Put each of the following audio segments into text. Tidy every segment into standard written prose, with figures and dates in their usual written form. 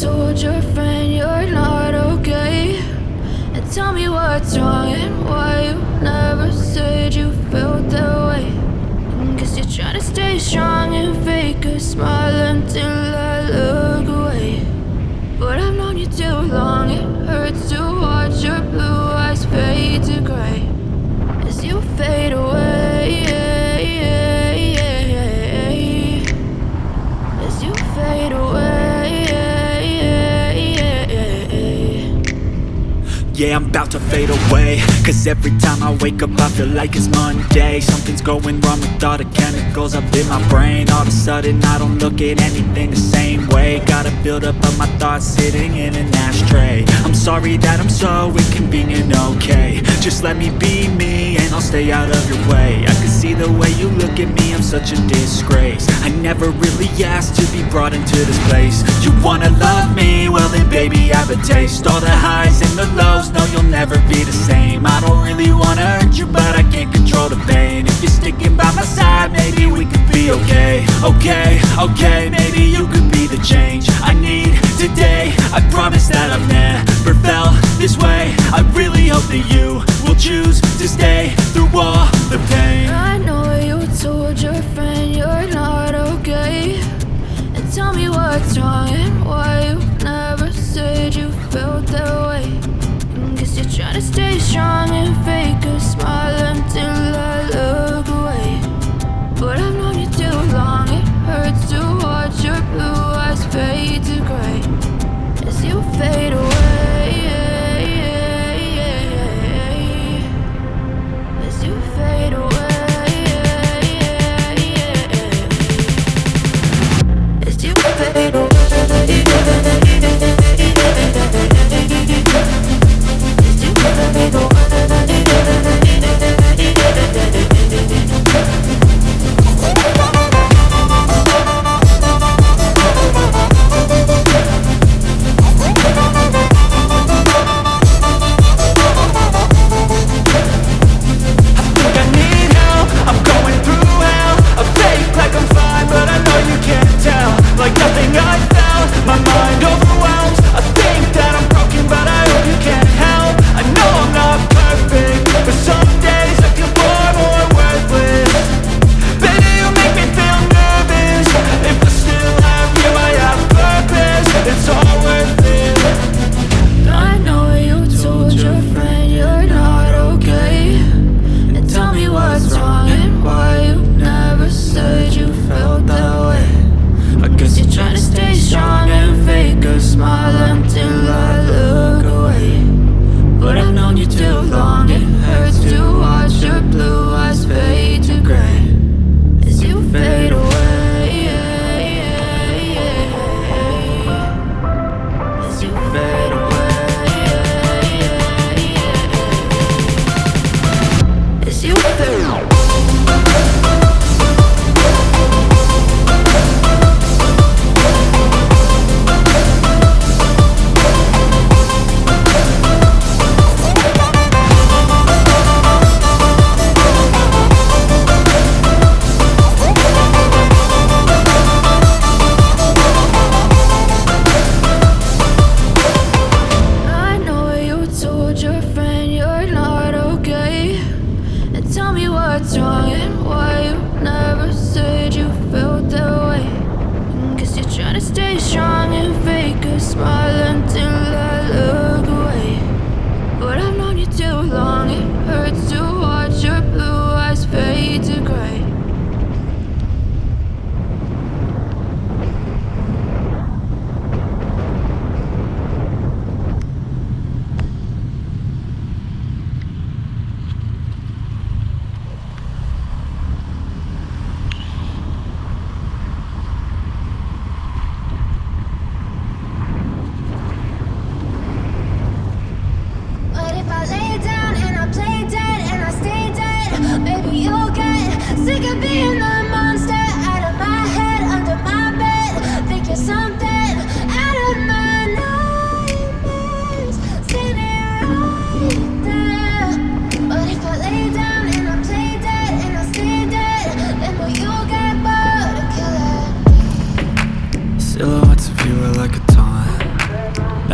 told your friend you're not okay? And tell me what's wrong and why you never said you felt that way. Guess you're trying to stay strong and fake a smile until I look away. But I've known you too long, it hurts to watch your blue eyes fade to gray as you fade away, as you fade away. Yeah, I'm about to fade away, cause every time I wake up I feel like it's Monday. Something's going wrong with all the chemicals up in my brain. All of a sudden I don't look at anything the same way. Got a buildup of my thoughts sitting in an ashtray. I'm sorry that I'm so inconvenient, okay? Just let me be me and I'll stay out of your way. I can see the way you look at me, I'm such a disgrace. I never really asked to be brought into this place. You wanna love me? Well then baby I have a taste. All the highs and the lows, no you'll never be the same. I don't really wanna hurt you but I can't control the pain. If you're sticking by my side maybe we could be okay. Okay, maybe you could be the change I need today. I promise that I've never felt this way. I really hope that you will choose to stay through all the pain. I know you told your friend you're not okay. And tell me what's wrong and why you never said you felt that way. Guess you're trying to stay strong and fake a smile until I look away. But I've known you too long, it hurts to watch your blue eyes fade to gray as you fade away, as you fade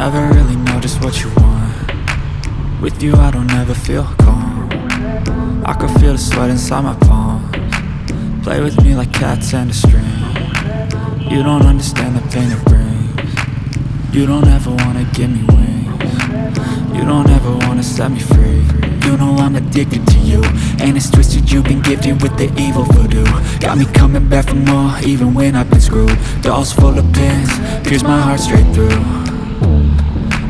Never really know just what you want. With you I don't ever feel calm. I can feel the sweat inside my palms. Play with me like cats and a string. You don't understand the pain it brings. You don't ever wanna give me wings. You don't ever wanna set me free. You know I'm addicted to you, and it's twisted, you've been gifted with the evil voodoo. Got me coming back for more, even when I've been screwed. Dolls full of pins, pierce my heart straight through.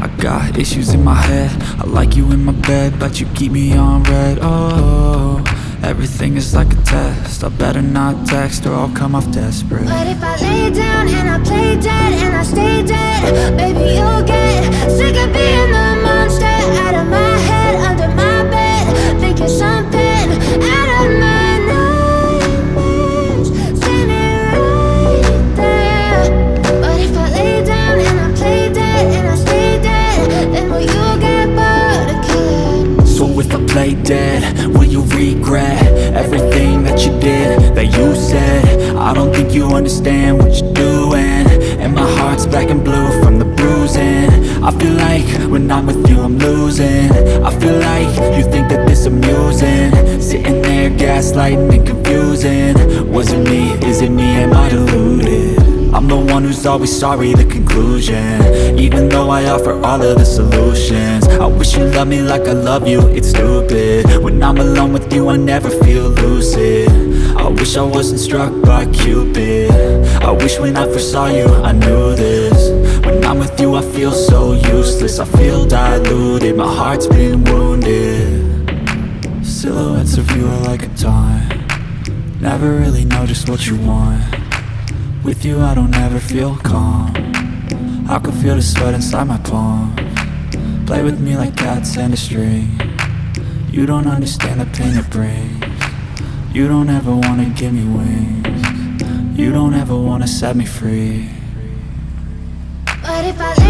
I got issues in my head, I like you in my bed, but you keep me on red. Oh, everything is like a test, I better not text or I'll come off desperate. But if I lay down and I play dead and I stay dead, baby you'll get sick of being the monster out of my head, under my bed, thinking something out of my nightmares, standing right there. But if I lay down and I play dead and I stay dead, then will you get bored of killing? So if I play dead, will you regret everything that you did, that you said? I don't think you understand what you're doing, and my heart's black and blue from the bruising. I feel like when I'm with you I'm losing. I feel like you think that this amusing, sitting there gaslighting and confusing. Was it me? Is it me? Am I deluded? I'm the one who's always sorry, the conclusion, even though I offer all of the solutions. I wish you loved me like I love you, it's stupid. When I'm alone with you I never feel lucid. I wish I wasn't struck by Cupid. I wish when I first saw you I knew this. When I'm with you I feel so useless, I feel diluted, my heart's been wounded. Silhouettes of you are like a taunt. Never really know just what you want. With you I don't ever feel calm. I can feel the sweat inside my palms. Play with me like cats and a string. You don't understand the pain it brings. You don't ever wanna give me wings. You don't ever wanna set me free. But if I lay